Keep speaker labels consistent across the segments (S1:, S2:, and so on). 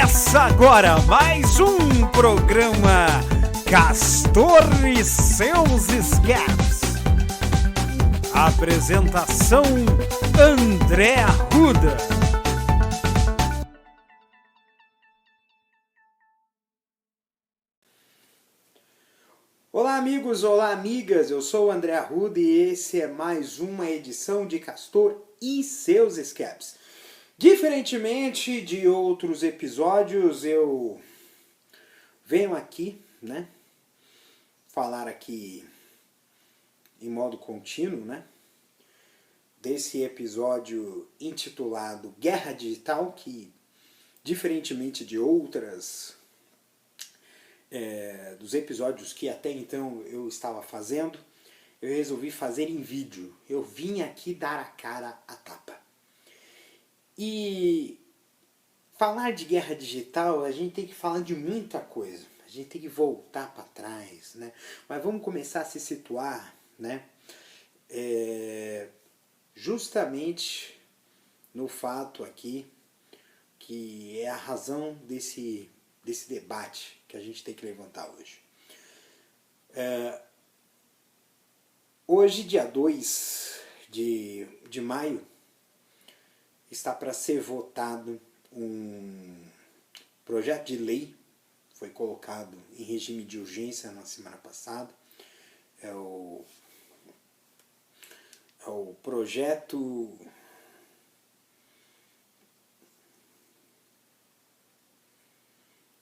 S1: Começa agora mais um programa Castor e seus Escapes. Apresentação André Arruda.
S2: Olá amigos, olá amigas, eu sou o André Arruda e esse é mais uma edição de Castor e seus Escapes. Diferentemente de outros episódios, eu venho aqui, falar aqui em modo contínuo, desse episódio intitulado Guerra Digital, que, diferentemente de dos episódios que até então eu estava fazendo, eu resolvi fazer em vídeo. Eu vim aqui dar a cara a tapa. E falar de guerra digital, a gente tem que falar de muita coisa. A gente tem que voltar para trás, Mas vamos começar a se situar, justamente no fato aqui, que é a razão desse debate que a gente tem que levantar hoje. Hoje, dia 2 de maio, está para ser votado um projeto de lei, foi colocado em regime de urgência na semana passada. É o projeto...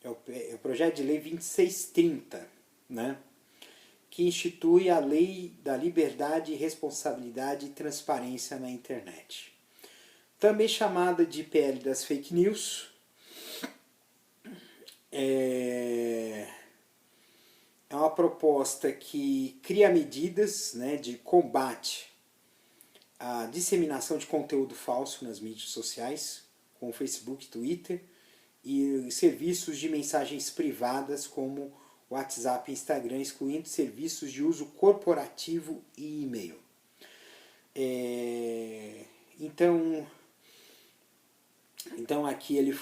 S2: É o projeto de lei 2630, que institui a Lei da Liberdade, Responsabilidade e Transparência na Internet. Também chamada de PL das Fake News. É uma proposta que cria medidas de combate à disseminação de conteúdo falso nas mídias sociais, como Facebook, Twitter, e serviços de mensagens privadas como WhatsApp e Instagram, excluindo serviços de uso corporativo e e-mail. Então aqui ele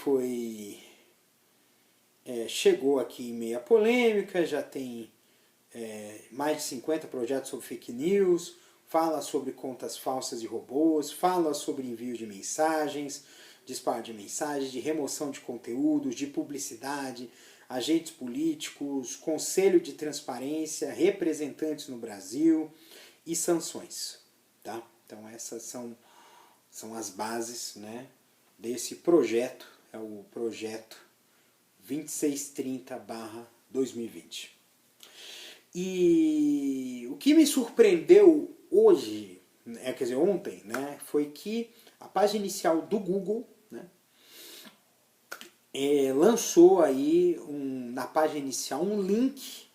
S2: chegou aqui em meia polêmica, já tem mais de 50 projetos sobre fake news, fala sobre contas falsas e robôs, fala sobre envio de mensagens, disparo de mensagens, de remoção de conteúdos, de publicidade, agentes políticos, conselho de transparência, representantes no Brasil e sanções. Tá? Então essas são as bases desse projeto, é o projeto 2630/2020. E o que me surpreendeu hoje, ontem, foi que a página inicial do Google lançou aí na página inicial um link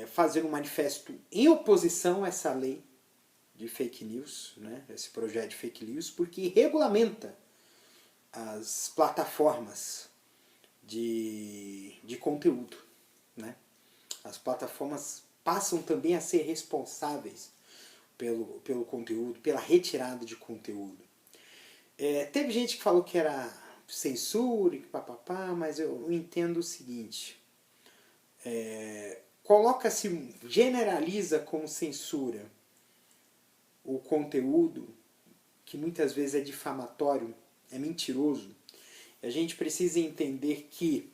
S2: fazendo um manifesto em oposição a essa lei de fake news, esse projeto de fake news, porque regulamenta as plataformas de conteúdo. As plataformas passam também a ser responsáveis pelo conteúdo, pela retirada de conteúdo. Teve gente que falou que era censura e papapá, mas eu entendo o seguinte, coloca-se, generaliza como censura o conteúdo que muitas vezes é difamatório, é mentiroso. A gente precisa entender que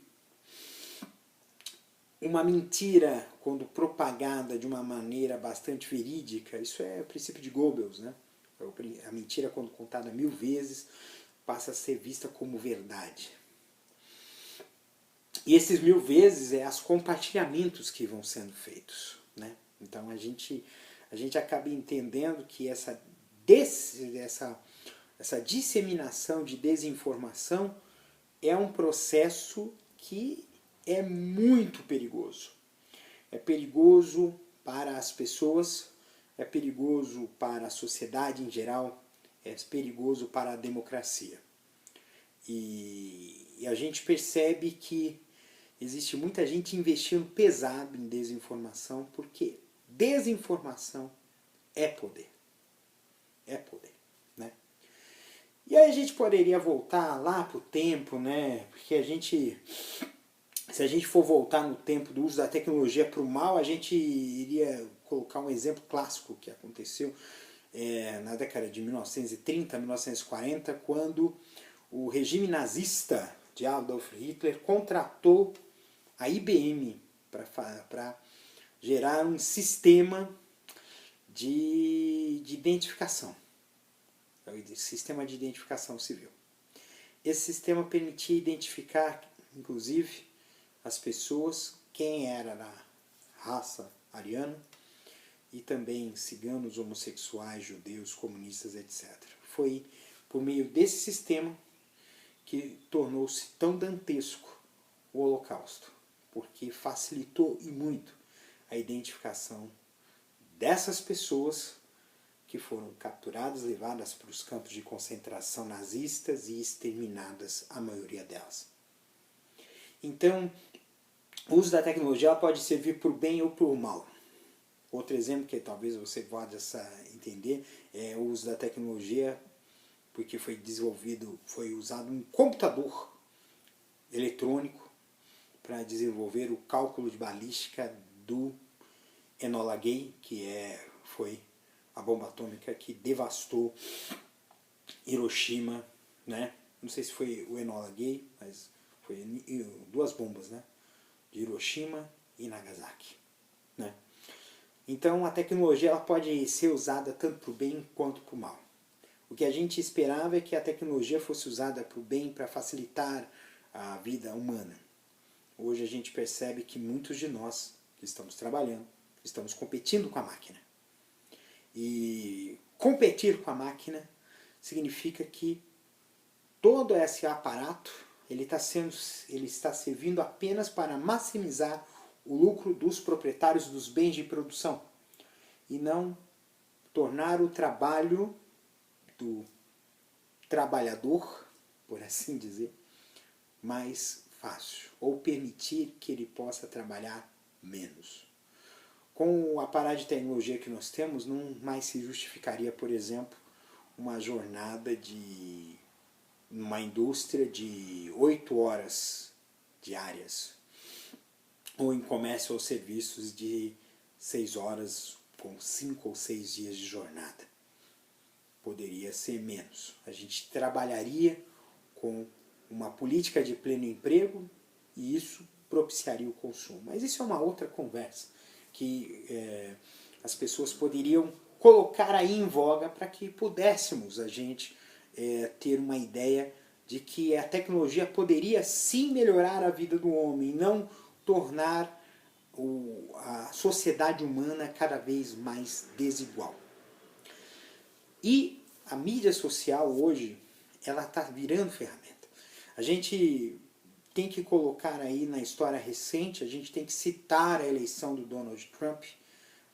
S2: uma mentira, quando propagada de uma maneira bastante verídica, isso é o princípio de Goebbels, A mentira, quando contada 1000 vezes, passa a ser vista como verdade. E esses 1000 vezes os compartilhamentos que vão sendo feitos. Então a gente acaba entendendo que essa disseminação de desinformação é um processo que é muito perigoso. É perigoso para as pessoas, é perigoso para a sociedade em geral, é perigoso para a democracia. E a gente percebe que existe muita gente investindo pesado em desinformação, porque desinformação é poder. É poder. E aí a gente poderia voltar lá para o tempo, né? Porque se a gente for voltar no tempo do uso da tecnologia para o mal, a gente iria colocar um exemplo clássico que aconteceu na década de 1930, 1940, quando o regime nazista de Adolf Hitler contratou a IBM para gerar um sistema de identificação, o sistema de identificação civil. Esse sistema permitia identificar, inclusive, as pessoas, quem era da raça ariana, e também ciganos, homossexuais, judeus, comunistas, etc. Foi por meio desse sistema que tornou-se tão dantesco o Holocausto, porque facilitou e muito a identificação dessas pessoas que foram capturadas, levadas para os campos de concentração nazistas e exterminadas, a maioria delas. Então, o uso da tecnologia pode servir para o bem ou para o mal. Outro exemplo que talvez você possa entender é o uso da tecnologia porque foi usado um computador eletrônico para desenvolver o cálculo de balística do Enola Gay, que foi a bomba atômica que devastou Hiroshima, né? Não sei se foi o Enola Gay, mas foi 2 bombas, né? De Hiroshima e Nagasaki, né? Então a tecnologia ela pode ser usada tanto para o bem quanto para o mal. O que a gente esperava é que a tecnologia fosse usada para o bem, para facilitar a vida humana. Hoje a gente percebe que muitos de nós que estamos trabalhando, estamos competindo com a máquina. E competir com a máquina significa que todo esse aparato ele está servindo apenas para maximizar o lucro dos proprietários dos bens de produção e não tornar o trabalho do trabalhador, por assim dizer, mais fácil, ou permitir que ele possa trabalhar menos. Com o aparato de tecnologia que nós temos, não mais se justificaria, por exemplo, uma jornada de uma indústria de 8 horas diárias, ou em comércio ou serviços de 6 horas com 5 ou 6 dias de jornada. Poderia ser menos. A gente trabalharia com uma política de pleno emprego e isso propiciaria o consumo. Mas isso é uma outra conversa que as pessoas poderiam colocar aí em voga para que pudéssemos a gente ter uma ideia de que a tecnologia poderia sim melhorar a vida do homem, não tornar a sociedade humana cada vez mais desigual. E a mídia social hoje, ela está virando ferramenta. A gente tem que colocar aí na história recente, a gente tem que citar a eleição do Donald Trump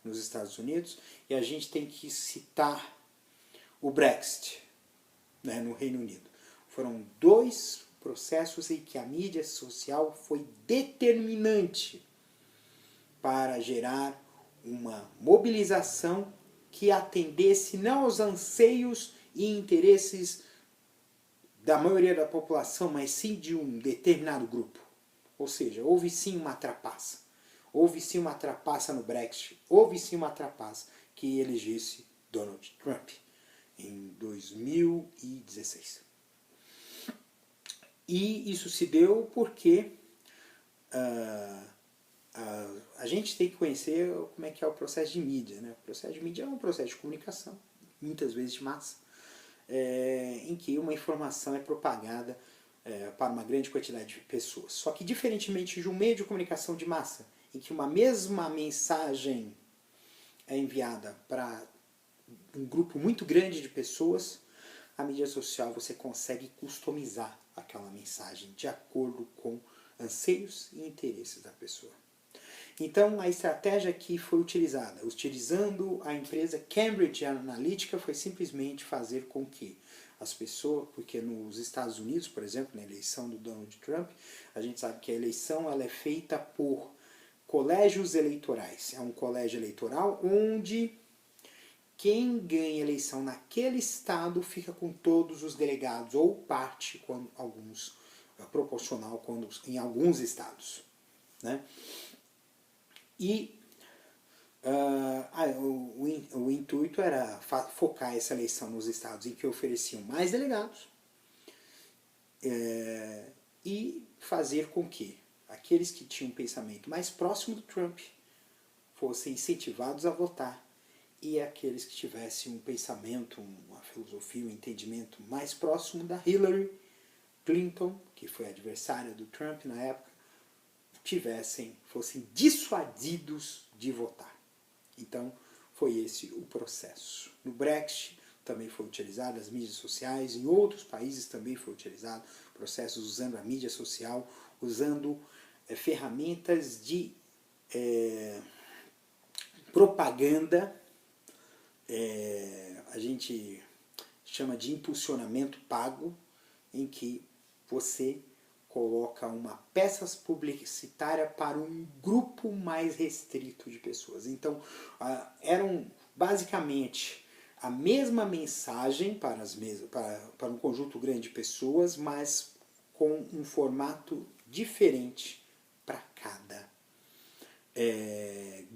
S2: nos Estados Unidos e a gente tem que citar o Brexit, né, no Reino Unido. Foram 2 processos em que a mídia social foi determinante para gerar uma mobilização que atendesse não aos anseios e interesses da maioria da população, mas sim de um determinado grupo. Ou seja, houve sim uma trapaça. Houve sim uma trapaça no Brexit. Houve sim uma trapaça que elegesse Donald Trump em 2016. E isso se deu porque a gente tem que conhecer como é que é o processo de mídia, né? O processo de mídia é um processo de comunicação, muitas vezes de massa, em que uma informação é propagada para uma grande quantidade de pessoas. Só que diferentemente de um meio de comunicação de massa, em que uma mesma mensagem é enviada para um grupo muito grande de pessoas, a mídia social você consegue customizar aquela mensagem de acordo com anseios e interesses da pessoa. Então, a estratégia que foi utilizada, utilizando a empresa Cambridge Analytica, foi simplesmente fazer com que as pessoas, porque nos Estados Unidos, por exemplo, na eleição do Donald Trump, a gente sabe que a eleição ela é feita por colégios eleitorais. É um colégio eleitoral onde quem ganha a eleição naquele estado fica com todos os delegados, ou parte, quando alguns, proporcional quando, em alguns estados. Né? E o intuito era focar essa eleição nos estados em que ofereciam mais delegados e fazer com que aqueles que tinham um pensamento mais próximo do Trump fossem incentivados a votar e aqueles que tivessem um pensamento, uma filosofia, um entendimento mais próximo da Hillary Clinton, que foi adversária do Trump na época, fossem dissuadidos de votar. Então, foi esse o processo. No Brexit também foi utilizado as mídias sociais, em outros países também foi utilizado processos usando a mídia social, usando ferramentas de propaganda, a gente chama de impulsionamento pago, em que você coloca uma peça publicitária para um grupo mais restrito de pessoas. Então, eram basicamente a mesma mensagem para um conjunto grande de pessoas, mas com um formato diferente para cada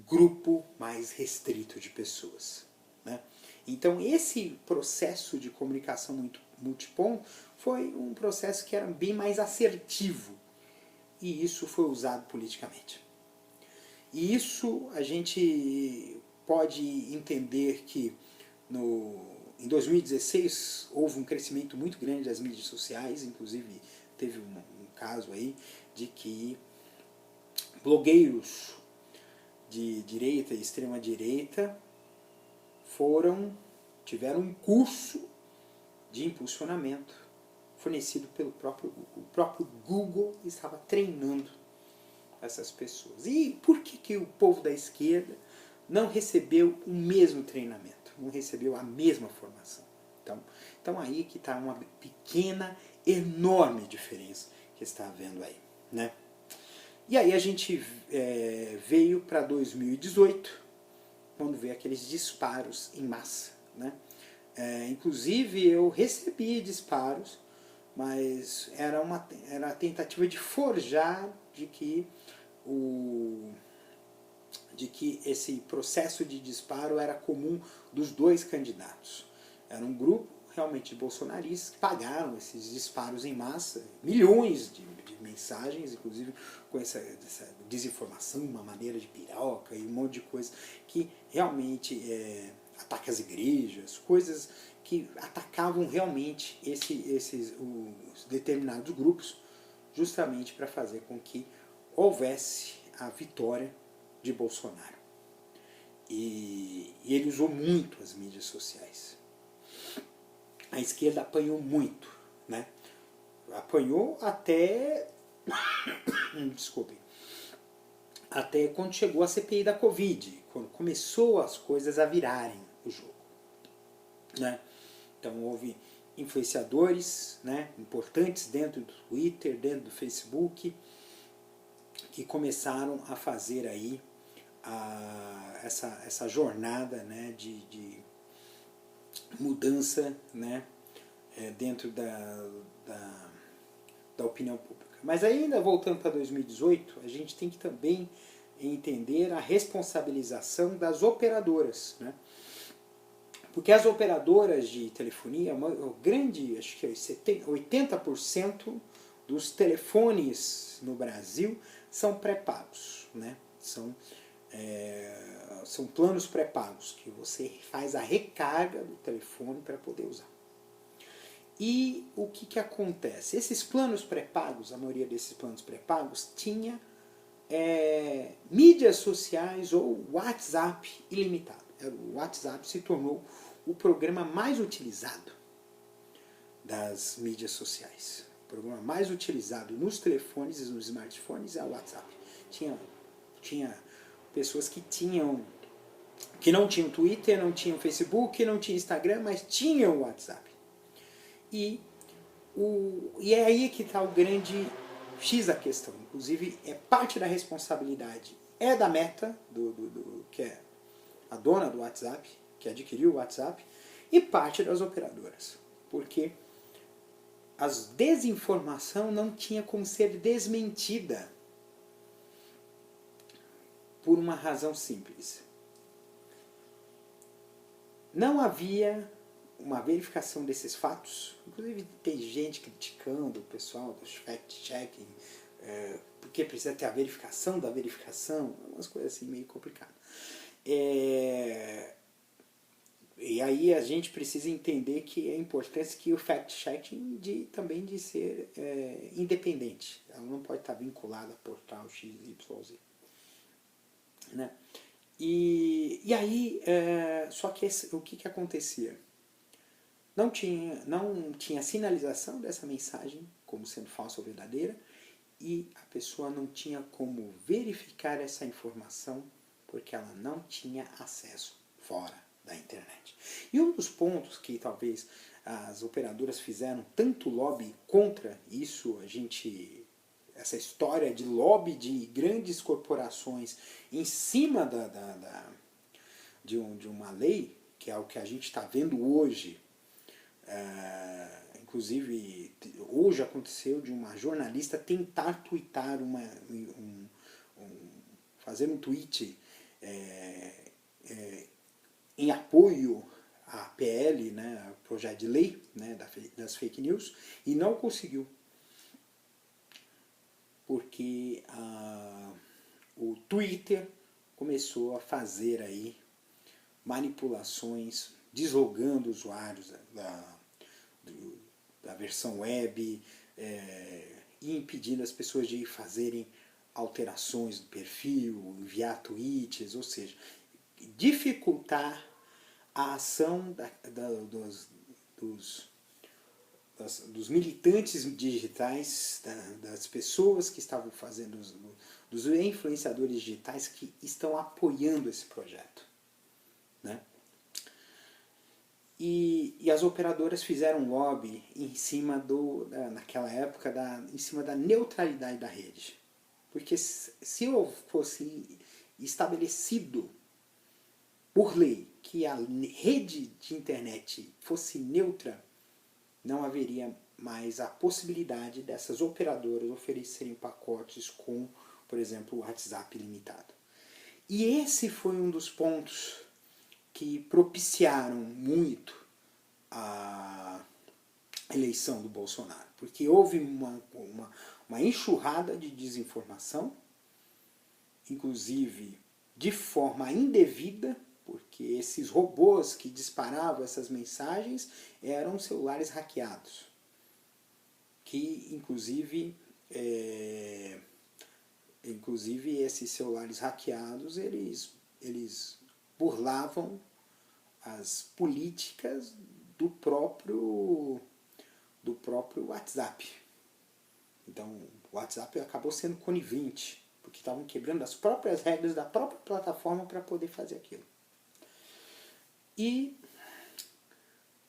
S2: grupo mais restrito de pessoas. Né? Então, esse processo de comunicação multiponto foi um processo que era bem mais assertivo, e isso foi usado politicamente. E isso a gente pode entender que em 2016 houve um crescimento muito grande das mídias sociais, inclusive teve um caso aí de que blogueiros de direita e extrema direita tiveram um curso de impulsionamento fornecido pelo próprio Google. O próprio Google estava treinando essas pessoas. E por que o povo da esquerda não recebeu o mesmo treinamento, não recebeu a mesma formação? Então aí que está uma pequena, enorme diferença que está havendo aí. Né? E aí a gente veio para 2018, quando veio aqueles disparos em massa. Né? Inclusive eu recebi disparos, mas era a tentativa de forjar de que esse processo de disparo era comum dos dois candidatos. Era um grupo realmente de bolsonaristas que pagaram esses disparos em massa, milhões de mensagens, inclusive com essa desinformação, uma maneira de piroca e um monte de coisa que realmente ataca as igrejas, coisas que atacavam realmente os determinados grupos, justamente para fazer com que houvesse a vitória de Bolsonaro. E ele usou muito as mídias sociais. A esquerda apanhou muito, né? Apanhou até desculpem, até quando chegou a CPI da Covid, quando começou as coisas a virarem o jogo, né? Então houve influenciadores, né, importantes dentro do Twitter, dentro do Facebook, que começaram a fazer aí essa jornada, né, de mudança, né, dentro da opinião pública. Mas ainda voltando para 2018, a gente tem que também entender a responsabilização das operadoras, né? Porque as operadoras de telefonia, acho que 80% dos telefones no Brasil são pré-pagos, né? São planos pré-pagos, que você faz a recarga do telefone para poder usar. E o que acontece? Esses planos pré-pagos, a maioria desses planos pré-pagos, tinha mídias sociais ou WhatsApp ilimitado. O WhatsApp se tornou o programa mais utilizado das mídias sociais. O programa mais utilizado nos telefones e nos smartphones é o WhatsApp. Tinha pessoas que não tinham Twitter, não tinham Facebook, não tinham Instagram, mas tinham o WhatsApp. E é aí que está o grande X da questão. Inclusive, parte da responsabilidade da Meta, que é a dona do WhatsApp, que adquiriu o WhatsApp, e parte das operadoras. Porque a desinformação não tinha como ser desmentida por uma razão simples. Não havia uma verificação desses fatos. Inclusive tem gente criticando o pessoal dos fact-checking, porque precisa ter a verificação da verificação, umas coisas assim meio complicadas. E aí a gente precisa entender que é importante que o fact-checking também de ser independente. Ela não pode estar vinculada a portal XYZ. Né? E aí, só que o que acontecia? Não tinha sinalização dessa mensagem como sendo falsa ou verdadeira, e a pessoa não tinha como verificar essa informação porque ela não tinha acesso fora da internet. E um dos pontos que talvez as operadoras fizeram tanto lobby contra isso, essa história de lobby de grandes corporações em cima de uma lei, que é o que a gente está vendo hoje. Inclusive, hoje aconteceu de uma jornalista tentar twittar, fazer um tweet em apoio à PL, né, ao projeto de lei, né, das fake news, e não conseguiu. Porque o Twitter começou a fazer aí manipulações, deslogando usuários da versão web, e impedindo as pessoas de fazerem alterações do perfil, enviar tweets, ou seja, dificultar a ação dos militantes digitais, das pessoas que estavam fazendo, dos influenciadores digitais que estão apoiando esse projeto. Né? E as operadoras fizeram lobby em cima naquela época, em cima da neutralidade da rede. Porque se fosse estabelecido por lei que a rede de internet fosse neutra, não haveria mais a possibilidade dessas operadoras oferecerem pacotes com, por exemplo, o WhatsApp ilimitado. E esse foi um dos pontos que propiciaram muito a eleição do Bolsonaro, porque houve uma enxurrada de desinformação, inclusive de forma indevida, porque esses robôs que disparavam essas mensagens eram celulares hackeados, que inclusive esses celulares hackeados eles burlavam as políticas do próprio WhatsApp. Então o WhatsApp acabou sendo conivente, porque estavam quebrando as próprias regras da própria plataforma para poder fazer aquilo. E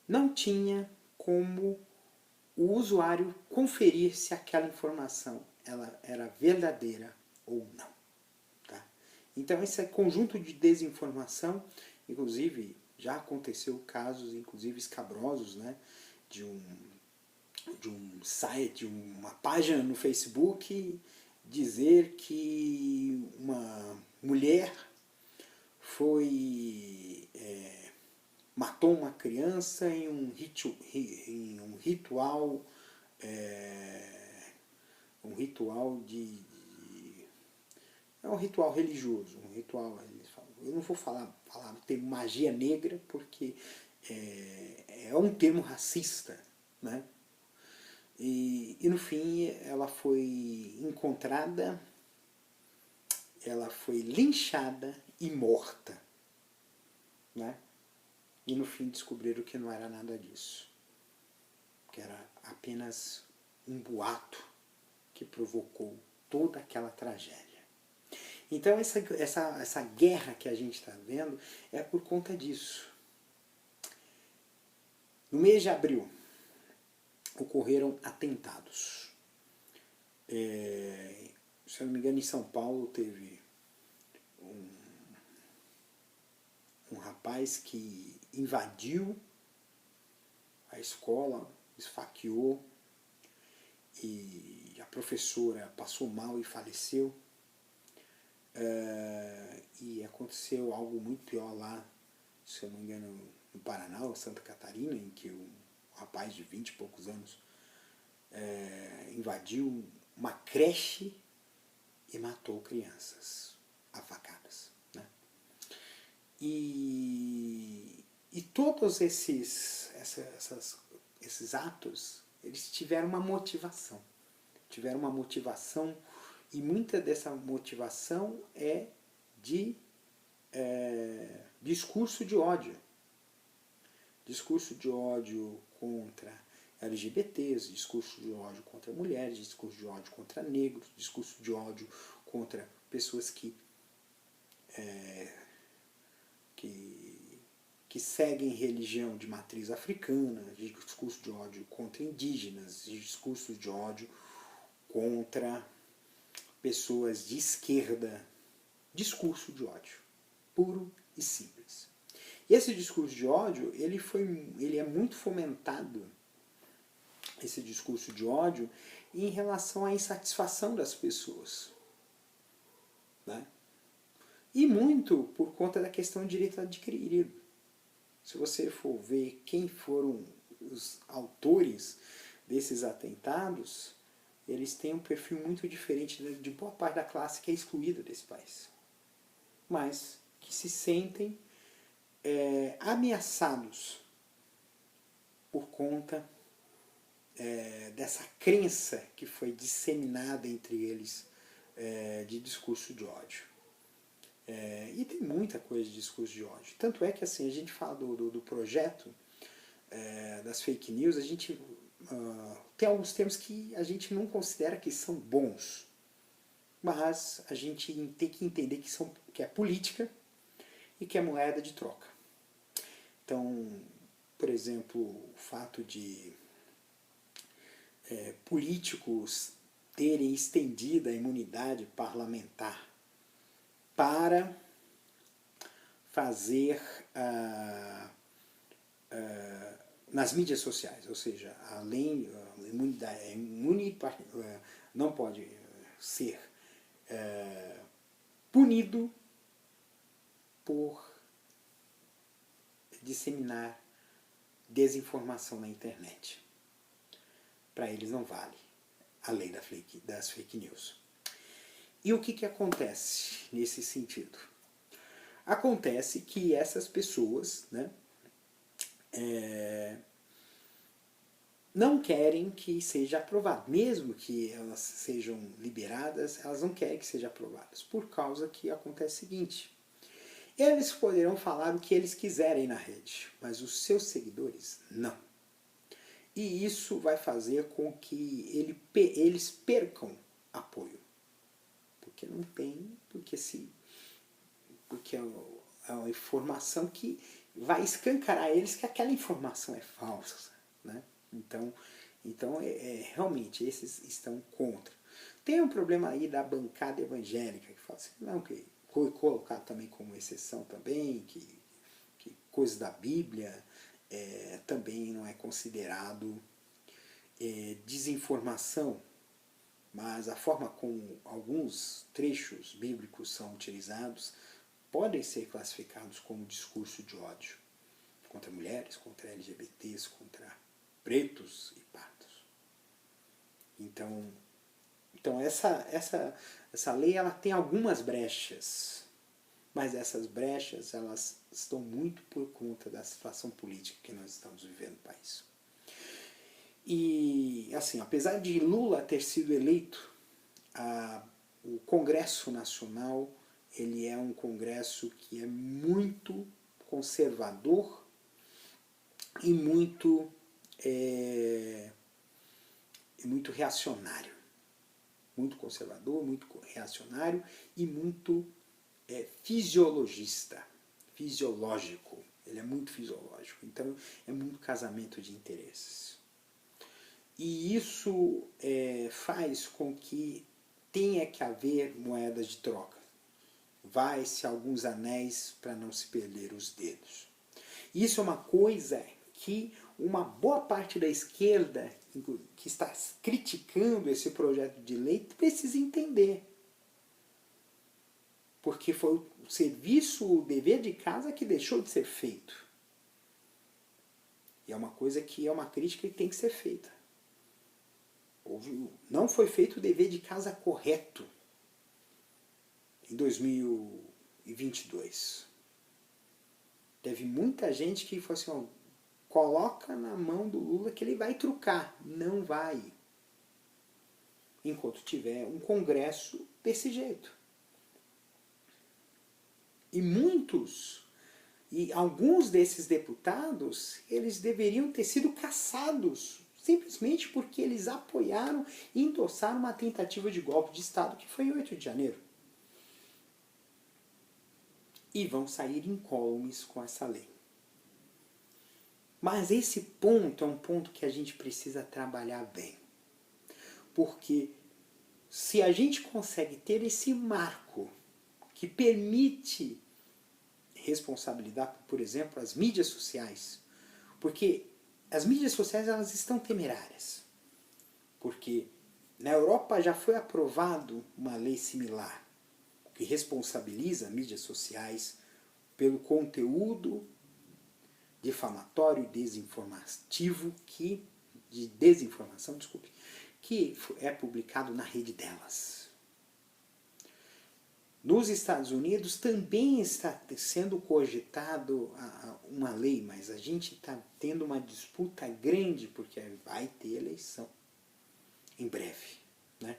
S2: não tinha como o usuário conferir se aquela informação ela era verdadeira ou não. Tá? Então esse conjunto de desinformação, inclusive já aconteceu casos inclusive escabrosos, né, de um site, de uma página no Facebook dizer que uma mulher matou uma criança em um ritual é um ritual religioso, eu não vou falar o termo magia negra porque é um termo racista, né? E no fim ela foi encontrada, ela foi linchada e morta, né? E no fim descobriram que não era nada disso, que era apenas um boato que provocou toda aquela tragédia. Então essa guerra que a gente está vendo é por conta disso. No mês de abril ocorreram atentados. Se eu não me engano, em São Paulo teve um rapaz rapaz que invadiu a escola, esfaqueou, e a professora passou mal e faleceu. E aconteceu algo muito pior lá, se eu não me engano, no Paraná ou Santa Catarina, em que um rapaz de 20 e poucos anos invadiu uma creche e matou crianças a facadas, né? E todos esses atos, eles tiveram uma motivação. E muita dessa motivação é de discurso de ódio. Discurso de ódio contra LGBTs, discurso de ódio contra mulheres, discurso de ódio contra negros, discurso de ódio contra pessoas que seguem religião de matriz africana, discurso de ódio contra indígenas, discurso de ódio contra pessoas de esquerda, discurso de ódio, puro e simples. E esse discurso de ódio, ele é muito fomentado, esse discurso de ódio, em relação à insatisfação das pessoas, né? E muito por conta da questão de direito adquirido. Se você for ver quem foram os autores desses atentados, eles têm um perfil muito diferente de boa parte da classe que é excluída desse país, mas que se sentem ameaçados por conta dessa crença que foi disseminada entre eles de discurso de ódio. E tem muita coisa de discurso de ódio. Tanto é que assim, a gente fala do projeto das fake news, a gente tem alguns termos que a gente não considera que são bons, mas a gente tem que entender que é política e que é moeda de troca. Então, por exemplo, o fato de políticos terem estendido a imunidade parlamentar para fazer nas mídias sociais, ou seja, além não pode ser punido por disseminar desinformação na internet. Para eles não vale a lei das fake news. E o que acontece nesse sentido? Acontece que essas pessoas, né, não querem que seja aprovado. Mesmo que elas sejam liberadas, elas não querem que sejam aprovadas. Por causa que acontece o seguinte: eles poderão falar o que eles quiserem na rede, mas os seus seguidores não. E isso vai fazer com que eles percam apoio. Porque não tem, porque é uma informação que vai escancarar eles que aquela informação é falsa, né? Então realmente esses estão contra. Tem um problema aí da bancada evangélica que fala assim, não, que foi colocado também como exceção também, que coisa da Bíblia também não é considerado desinformação, mas a forma como alguns trechos bíblicos são utilizados podem ser classificados como discurso de ódio contra mulheres, contra LGBTs, contra pretos e pardos. Então essa lei ela tem algumas brechas, mas essas brechas elas estão muito por conta da situação política que nós estamos vivendo no país. E assim, apesar de Lula ter sido eleito, o Congresso Nacional ele é um congresso que é muito conservador e muito reacionário. Muito conservador, muito reacionário e muito fisiológico. Ele é muito fisiológico. Então é muito casamento de interesses. E isso faz com que tenha que haver moedas de troca. vai-se alguns anéis para não se perder os dedos. Isso é uma coisa que uma boa parte da esquerda que está criticando esse projeto de lei precisa entender. Porque foi o serviço, o dever de casa que deixou de ser feito. E é uma coisa que é uma crítica que tem que ser feita. Não foi feito o dever de casa correto em 2022. Teve muita gente que falou assim, ó, coloca na mão do Lula que ele vai trucar. Não vai. Enquanto tiver um Congresso desse jeito. E alguns desses deputados, eles deveriam ter sido cassados, simplesmente porque eles apoiaram e endossaram uma tentativa de golpe de Estado, que foi em 8 de janeiro. E vão sair incólumes com essa lei. Mas esse ponto é um ponto que a gente precisa trabalhar bem. Porque se a gente consegue ter esse marco que permite responsabilizar, por exemplo, as mídias sociais, porque as mídias sociais elas estão temerárias. Porque na Europa já foi aprovado uma lei similar, que responsabiliza mídias sociais pelo conteúdo difamatório e desinformativo de desinformação, que é publicado na rede delas. Nos Estados Unidos também está sendo cogitado uma lei, mas a gente está tendo uma disputa grande porque vai ter eleição em breve, né?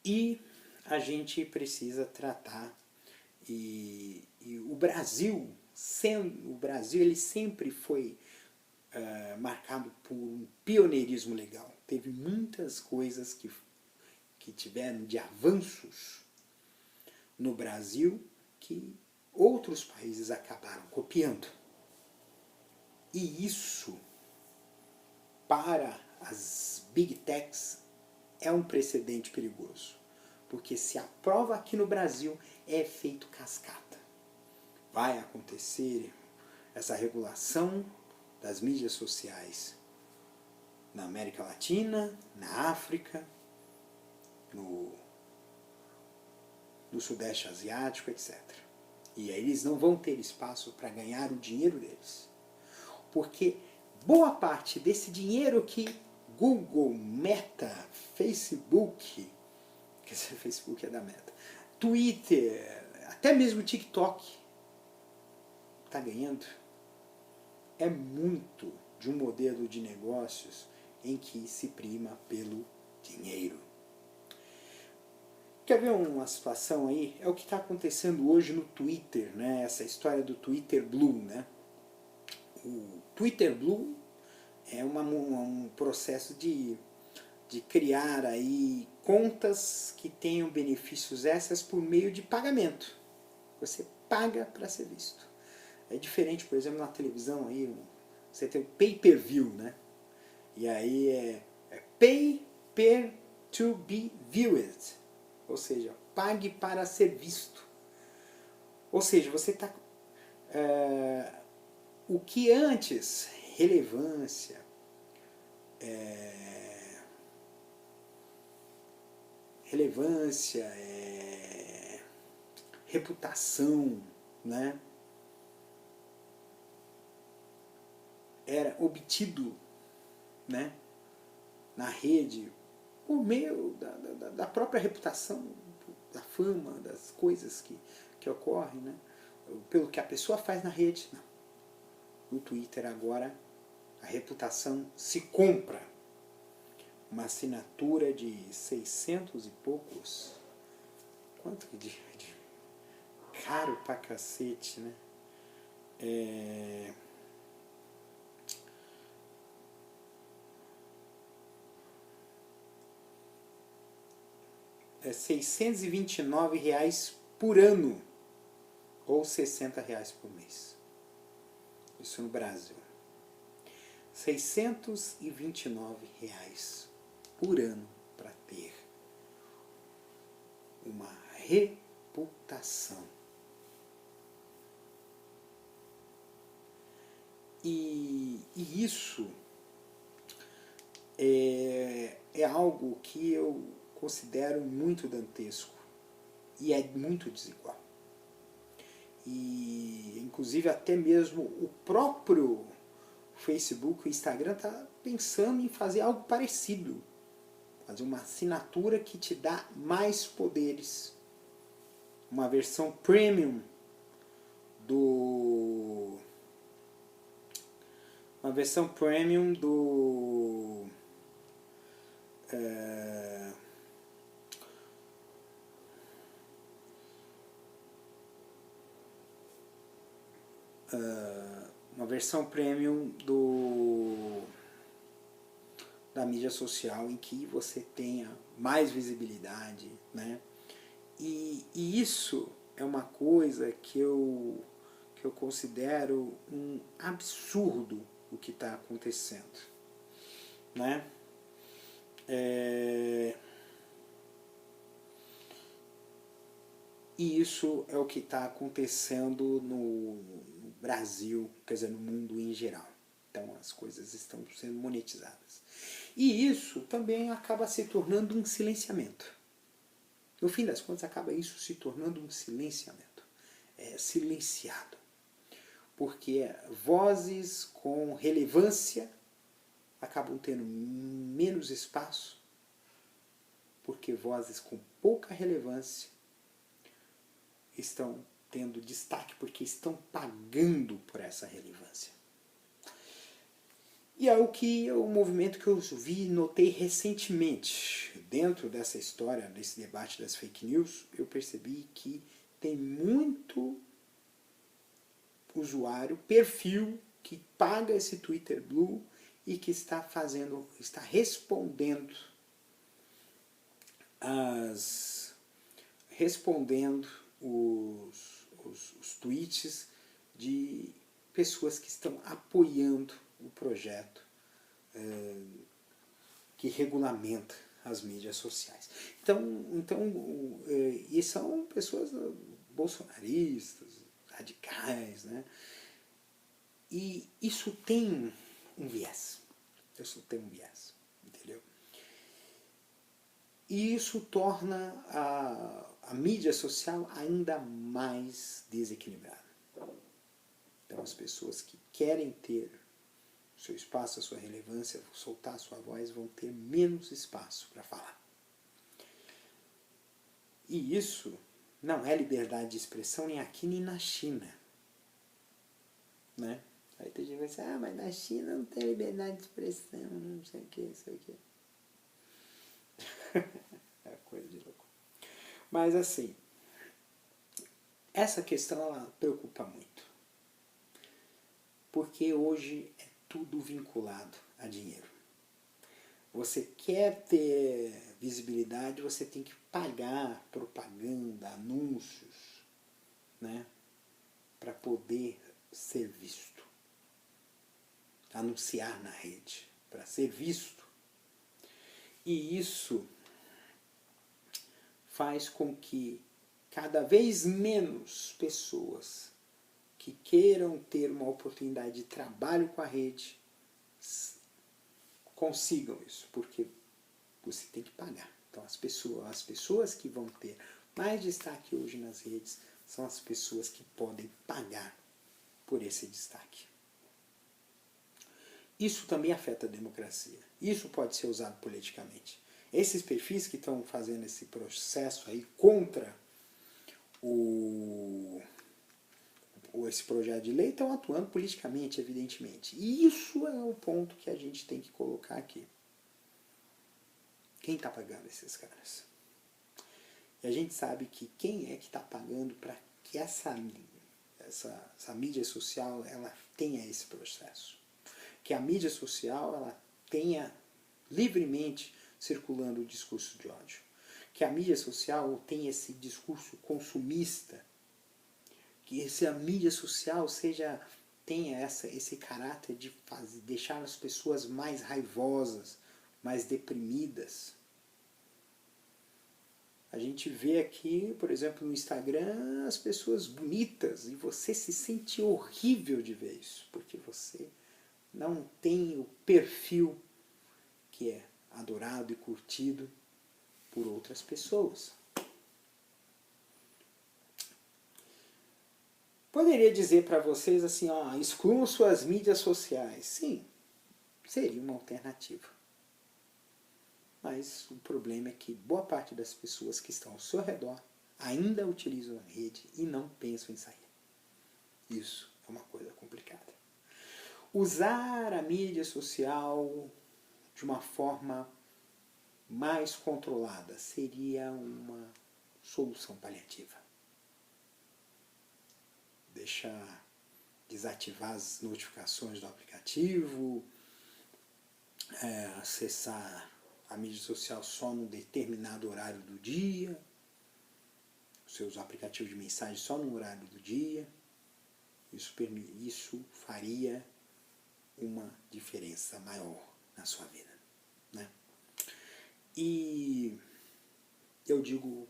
S2: E a gente precisa tratar e o Brasil ele sempre foi marcado por um pioneirismo legal. Teve muitas coisas que tiveram de avanços no Brasil que outros países acabaram copiando. E isso, para as Big Techs, é um precedente perigoso. Porque se aprova aqui no Brasil, é efeito cascata. Vai acontecer essa regulação das mídias sociais na América Latina, na África, no Sudeste Asiático, etc. E aí eles não vão ter espaço para ganhar o dinheiro deles. Porque boa parte desse dinheiro que Google, Meta, Facebook, quer dizer, Facebook é da Meta, Twitter, até mesmo TikTok, está ganhando, é muito de um modelo de negócios em que se prima pelo dinheiro. Quer ver uma situação aí? É o que está acontecendo hoje no Twitter, né? Essa história do Twitter Blue, né? O Twitter Blue é um processo de criar aí contas que tenham benefícios extras por meio de pagamento. Você paga para ser visto. É diferente, por exemplo, na televisão aí, você tem o pay-per-view, né? E aí é pay per to be viewed. Ou seja, pague para ser visto. Ou seja, você está... o que antes, relevância, reputação, né? Era obtido, né, na rede por meio da própria reputação, da fama, das coisas que ocorrem, né, pelo que a pessoa faz na rede. Não. No Twitter agora a reputação se compra. Uma assinatura de 600 e poucos, quanto que de caro pra cacete, né? É R$629 por ano, ou R$60 por mês. Isso no Brasil. R$629 por ano para ter uma reputação. E isso é algo que eu considero muito dantesco e é muito desigual. E inclusive até mesmo o próprio Facebook, o Instagram está pensando em fazer algo parecido, fazer uma assinatura que te dá mais poderes, uma versão premium do da mídia social em que você tenha mais visibilidade, né? E isso é uma coisa que eu considero um absurdo o que está acontecendo, né? E isso é o que está acontecendo no Brasil, quer dizer, no mundo em geral. Então as coisas estão sendo monetizadas. E isso também acaba se tornando um silenciamento. No fim das contas, acaba isso se tornando um silenciamento. É silenciado. Porque vozes com relevância acabam tendo menos espaço, porque vozes com pouca relevância estão tendo destaque porque estão pagando por essa relevância. E é o movimento que eu vi, notei recentemente, dentro dessa história, desse debate das fake news, eu percebi que tem muito usuário, perfil, que paga esse Twitter Blue e que está respondendo os tweets de pessoas que estão apoiando o projeto que regulamenta as mídias sociais. E são pessoas bolsonaristas, radicais, né? E isso tem um viés. Entendeu? E isso torna a mídia social ainda mais desequilibrada. Então as pessoas que querem ter o seu espaço, a sua relevância, soltar a sua voz, vão ter menos espaço para falar. E isso não é liberdade de expressão nem aqui nem na China. Né? Aí tem gente que vai dizer, mas na China não tem liberdade de expressão, não sei o que. É coisa de louco. Mas assim, essa questão ela preocupa muito. Porque hoje é tudo vinculado a dinheiro. Você quer ter visibilidade, você tem que pagar propaganda, anúncios, né, para poder ser visto. Anunciar na rede, para ser visto. E isso faz com que cada vez menos pessoas que queiram ter uma oportunidade de trabalho com a rede consigam isso, porque você tem que pagar. Então as pessoas que vão ter mais destaque hoje nas redes são as pessoas que podem pagar por esse destaque. Isso também afeta a democracia. Isso pode ser usado politicamente. Esses perfis que estão fazendo esse processo aí contra esse projeto de lei estão atuando politicamente, evidentemente. E isso é o ponto que a gente tem que colocar aqui. Quem está pagando esses caras? E a gente sabe que quem é que está pagando para que essa mídia social ela tenha esse processo. Que a mídia social ela tenha livremente circulando o discurso de ódio. Que a mídia social tenha esse discurso consumista. Que a mídia social tenha esse caráter de deixar as pessoas mais raivosas, mais deprimidas. A gente vê aqui, por exemplo, no Instagram, as pessoas bonitas e você se sente horrível de ver isso, porque você não tem o perfil que é adorado e curtido por outras pessoas. Poderia dizer para vocês assim, ó, excluam suas mídias sociais. Sim, seria uma alternativa. Mas o problema é que boa parte das pessoas que estão ao seu redor ainda utilizam a rede e não pensam em sair. Isso é uma coisa complicada. Usar a mídia social de uma forma mais controlada seria uma solução paliativa. Deixar desativar as notificações do aplicativo, acessar a mídia social só num determinado horário do dia, seus aplicativos de mensagem só no horário do dia. Isso faria uma diferença maior na sua vida, né? E eu digo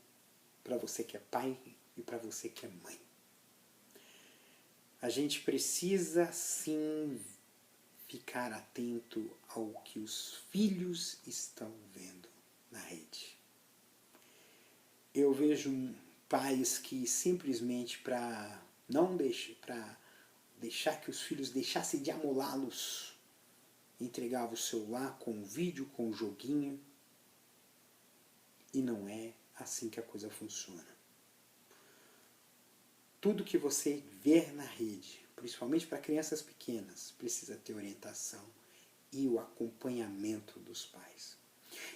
S2: para você que é pai e para você que é mãe, a gente precisa sim ficar atento ao que os filhos estão vendo na rede. Eu vejo pais que simplesmente para deixar que os filhos deixassem de amolá-los, entregavam o celular com o vídeo, com o joguinho, e não é assim que a coisa funciona. Tudo que você vê na rede, principalmente para crianças pequenas, precisa ter orientação e o acompanhamento dos pais.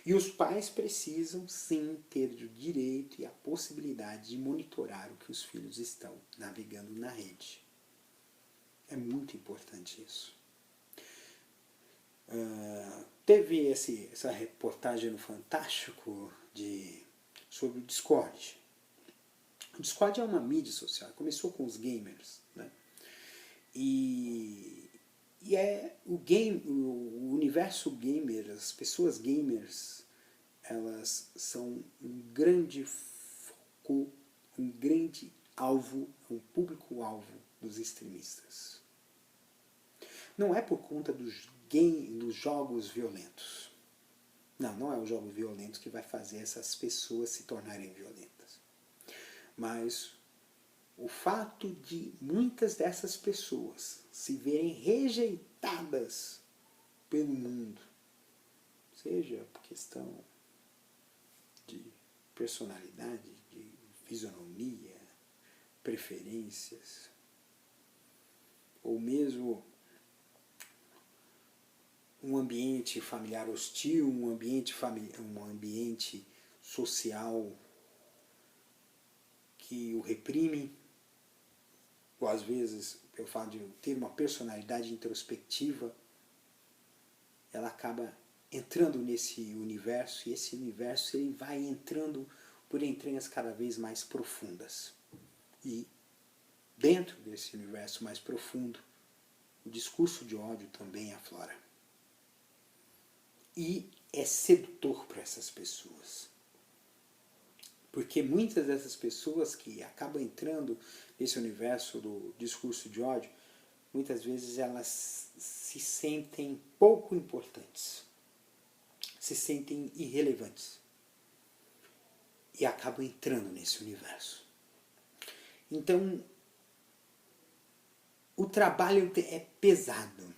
S2: E os pais precisam sim ter o direito e a possibilidade de monitorar o que os filhos estão navegando na rede. É muito importante isso. Teve essa reportagem no Fantástico sobre o Discord. O Discord é uma mídia social, começou com os gamers, né? E é o universo gamer, as pessoas gamers, elas são um grande foco, um grande alvo, um público-alvo dos extremistas. Não é por conta dos jogos violentos. Não é o jogo violento que vai fazer essas pessoas se tornarem violentas. Mas o fato de muitas dessas pessoas se verem rejeitadas pelo mundo, seja por questão de personalidade, de fisionomia, preferências, ou mesmo um ambiente familiar hostil, um ambiente social que o reprime, ou às vezes, pelo fato de ter uma personalidade introspectiva, ela acaba entrando nesse universo, e esse universo ele vai entrando por entranhas cada vez mais profundas. E dentro desse universo mais profundo, o discurso de ódio também aflora. E é sedutor para essas pessoas. Porque muitas dessas pessoas que acabam entrando nesse universo do discurso de ódio, muitas vezes elas se sentem pouco importantes, se sentem irrelevantes e acabam entrando nesse universo. Então, o trabalho é pesado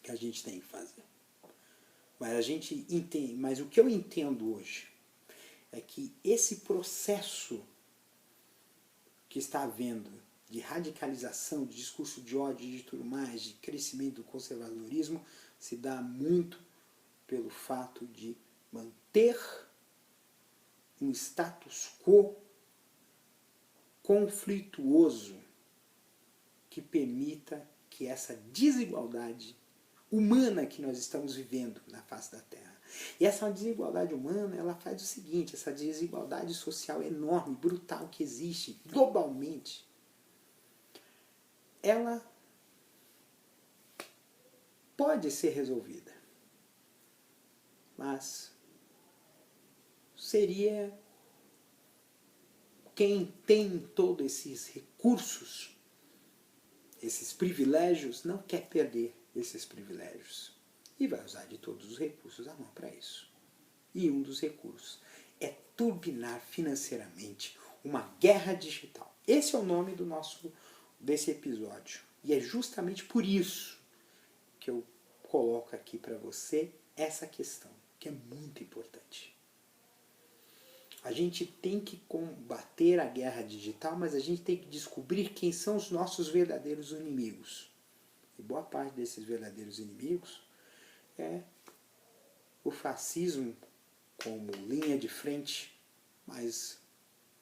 S2: que a gente tem que fazer. Mas o que eu entendo hoje é que esse processo que está havendo de radicalização, de discurso de ódio e de tudo mais, de crescimento do conservadorismo, se dá muito pelo fato de manter um status quo conflituoso que permita que essa desigualdade humana que nós estamos vivendo na face da Terra. E essa desigualdade humana, ela faz o seguinte, essa desigualdade social enorme, brutal que existe globalmente, ela pode ser resolvida. Mas seria quem tem todos esses recursos, esses privilégios, não quer perder esses privilégios. E vai usar de todos os recursos à mão para isso. E um dos recursos é turbinar financeiramente uma guerra digital. Esse é o nome desse episódio. E é justamente por isso que eu coloco aqui para você essa questão, que é muito importante. A gente tem que combater a guerra digital, mas a gente tem que descobrir quem são os nossos verdadeiros inimigos. E boa parte desses verdadeiros inimigos é o fascismo como linha de frente, mas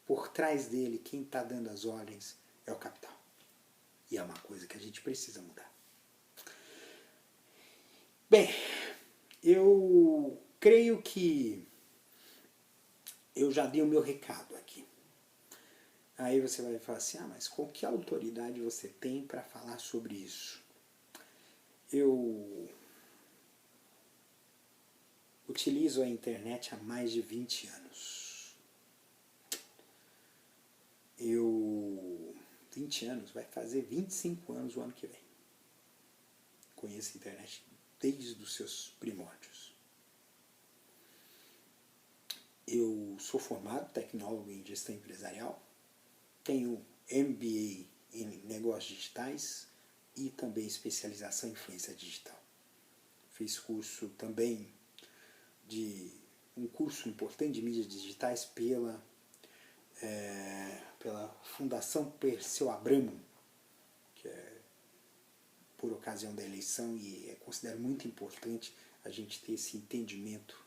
S2: por trás dele, quem está dando as ordens é o capital. E é uma coisa que a gente precisa mudar. Bem, eu creio que eu já dei o meu recado aqui. Aí você vai falar assim, mas com que autoridade você tem para falar sobre isso? Eu utilizo a internet há mais de 20 anos. 20 anos, vai fazer 25 anos o ano que vem. Conheço a internet desde os seus primórdios. Eu sou formado tecnólogo em gestão empresarial, tenho MBA em negócios digitais e também especialização em influência digital. Fiz curso também um curso importante de mídias digitais pela Fundação Perseu Abramo, que é por ocasião da eleição, e considero muito importante a gente ter esse entendimento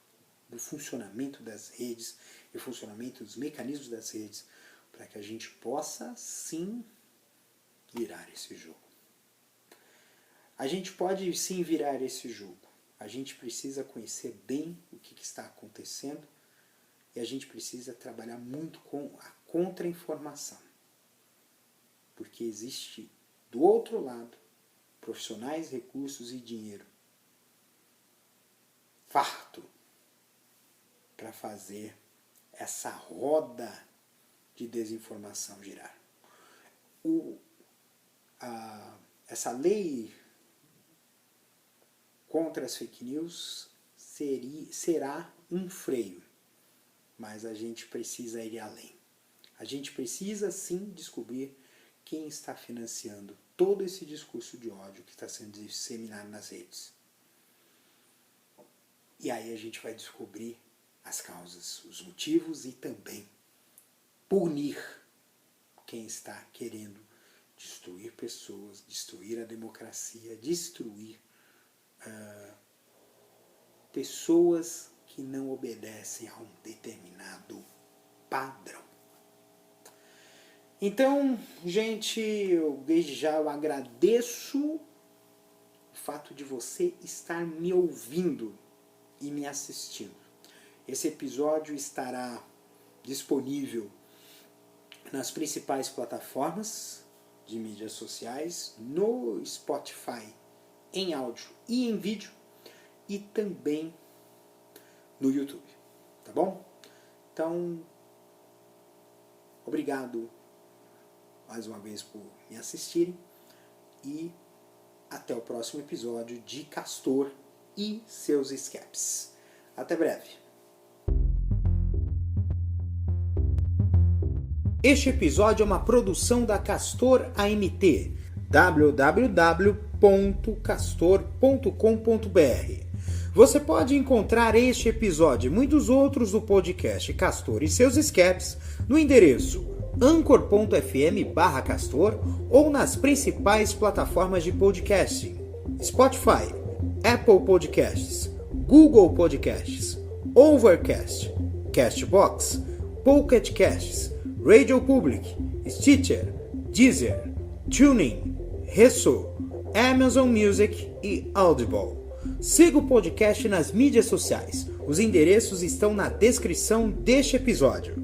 S2: do funcionamento das redes e o funcionamento dos mecanismos das redes para que a gente possa sim virar esse jogo. A gente pode sim virar esse jogo. A gente precisa conhecer bem o que está acontecendo e a gente precisa trabalhar muito com a contra-informação. Porque existe do outro lado profissionais, recursos e dinheiro farto para fazer essa roda de desinformação girar. Essa lei contra as fake news será um freio, mas a gente precisa ir além. A gente precisa sim descobrir quem está financiando todo esse discurso de ódio que está sendo disseminado nas redes. E aí a gente vai descobrir as causas, os motivos e também punir quem está querendo destruir pessoas, destruir a democracia, destruir pessoas que não obedecem a um determinado padrão. Então, gente, desde já eu agradeço o fato de você estar me ouvindo e me assistindo. Esse episódio estará disponível nas principais plataformas de mídias sociais, no Spotify em áudio e em vídeo, e também no YouTube, tá bom? Então, obrigado mais uma vez por me assistirem e até o próximo episódio de Castor e seus escapes. Até breve. Este episódio é uma produção da Castor AMT, www.castor.com.br. Você pode encontrar este episódio e muitos outros do podcast Castor e seus escapes no endereço anchor.fm/castor ou nas principais plataformas de podcasting: Spotify, Apple Podcasts, Google Podcasts, Overcast, Castbox, Pocket Casts, Radio Public, Stitcher, Deezer, TuneIn, Resso, Amazon Music e Audible. Siga o podcast nas mídias sociais. Os endereços estão na descrição deste episódio.